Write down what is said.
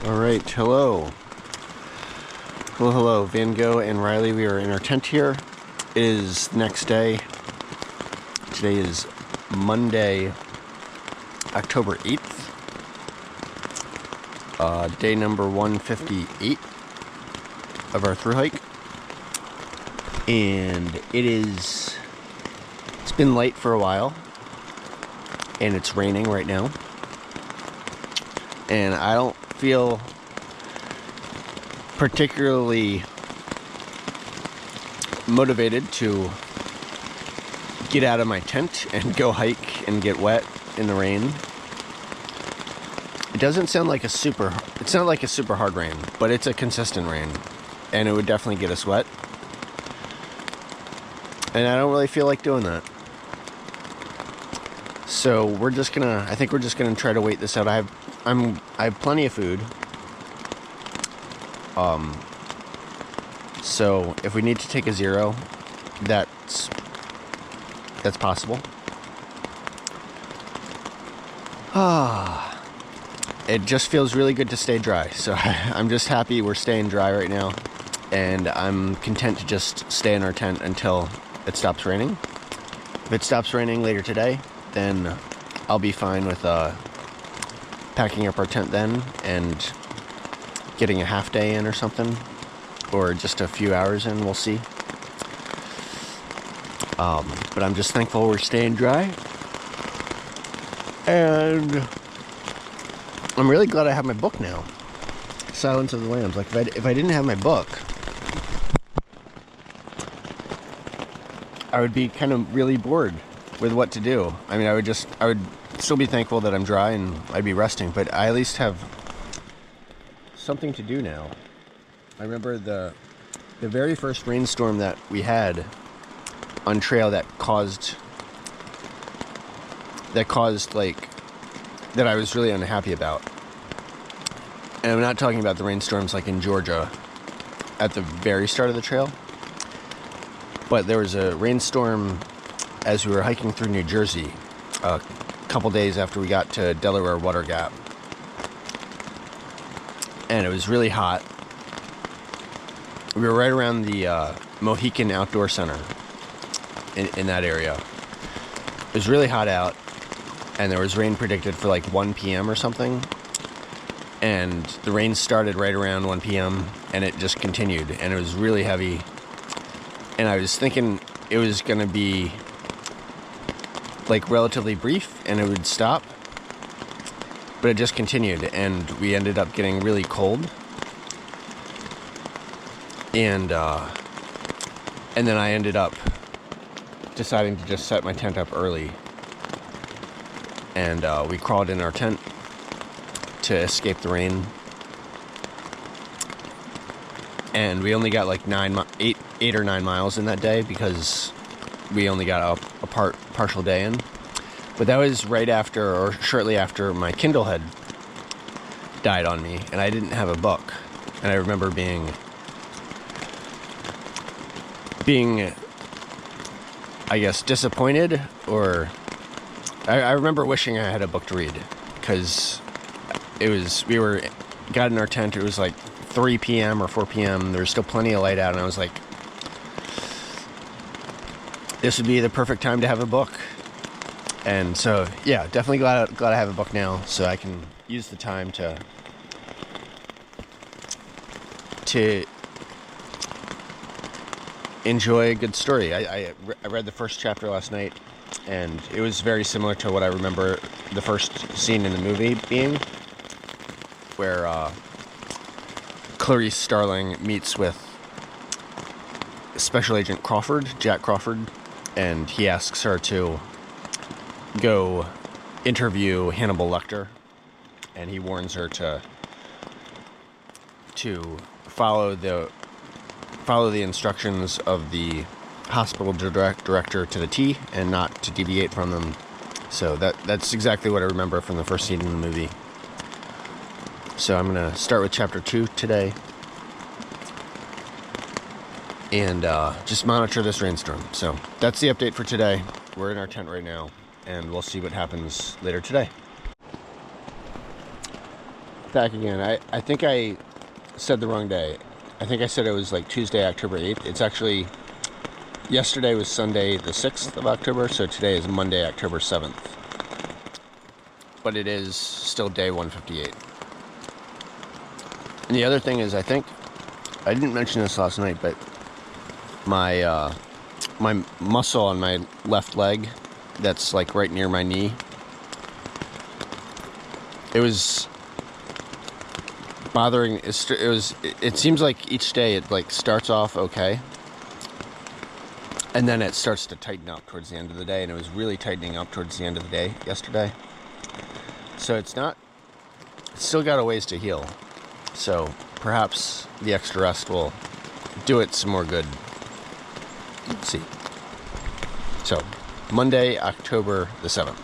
Alright, hello. Hello, Van Gogh and Riley. We are in our tent here. It is the next day. Today is Monday, October 8th. Day number 158 of our thru hike. And it's been light for a while. And it's raining right now. And I don't feel particularly motivated to get out of my tent and go hike and get wet in the rain. It doesn't sound like it's not like a super hard rain, but it's a consistent rain, and it would definitely get us wet. And I don't really feel like doing that. So I think we're just gonna try to wait this out. I have plenty of food. So if we need to take a zero, that's possible. It just feels really good to stay dry. So I'm just happy we're staying dry right now, and I'm content to just stay in our tent until it stops raining. If it stops raining later today, then I'll be fine with packing up our tent then and getting a half day in or something, or just a few hours in. We'll see. But I'm just thankful we're staying dry, and I'm really glad I have my book now, Silence of the Lambs. Like if I didn't have my book, I would be kind of really bored with what to do. I mean, I would still be thankful that I'm dry and I'd be resting, but I at least have something to do now. I remember the very first rainstorm that we had on trail that I was really unhappy about. And I'm not talking about the rainstorms like in Georgia at the very start of the trail, but there was a rainstorm as we were hiking through New Jersey a couple days after we got to Delaware Water Gap. And it was really hot. We were right around the Mohican Outdoor Center in that area. It was really hot out, and there was rain predicted for like 1 p.m. or something. And the rain started right around 1 p.m. and it just continued, and it was really heavy. And I was thinking it was going to be like relatively brief and it would stop, but it just continued, and we ended up getting really cold. And then I ended up deciding to just set my tent up early, and we crawled in our tent to escape the rain. And we only got like 8 or 9 miles in that day because we only got a partial day in. But that was right after, or shortly after, my Kindle had died on me, and I didn't have a book. And I remember being, I guess, disappointed, or I remember wishing I had a book to read, because we got in our tent, it was like 3 p.m. or 4 p.m. There was still plenty of light out, and I was like, this would be the perfect time to have a book. And so, yeah, definitely glad I have a book now, so I can use the time to enjoy a good story. I read the first chapter last night, and it was very similar to what I remember the first scene in the movie being, where Clarice Starling meets with Special Agent Jack Crawford, and he asks her to go interview Hannibal Lecter, and he warns her to follow the instructions of the hospital director to the T, and not to deviate from them. So that's exactly what I remember from the first scene in the movie. So I'm going to start with chapter 2 today, and just monitor this rainstorm. So that's the update for today. We're in our tent right now, and we'll see what happens later today. back again. I think I said the wrong day. I think I said it was like Tuesday, October 8th. It's actually, yesterday was Sunday the 6th of October, so today is Monday, October 7th. But it is still day 158. And the other thing is, I think, I didn't mention this last night, but my my muscle on my left leg, that's like right near my knee, it was bothering. It seems like each day it like starts off okay, and then it starts to tighten up towards the end of the day, and it was really tightening up towards the end of the day yesterday. So it's still got a ways to heal. So perhaps the extra rest will do it some more good. Let's see. So Monday, October the 7th.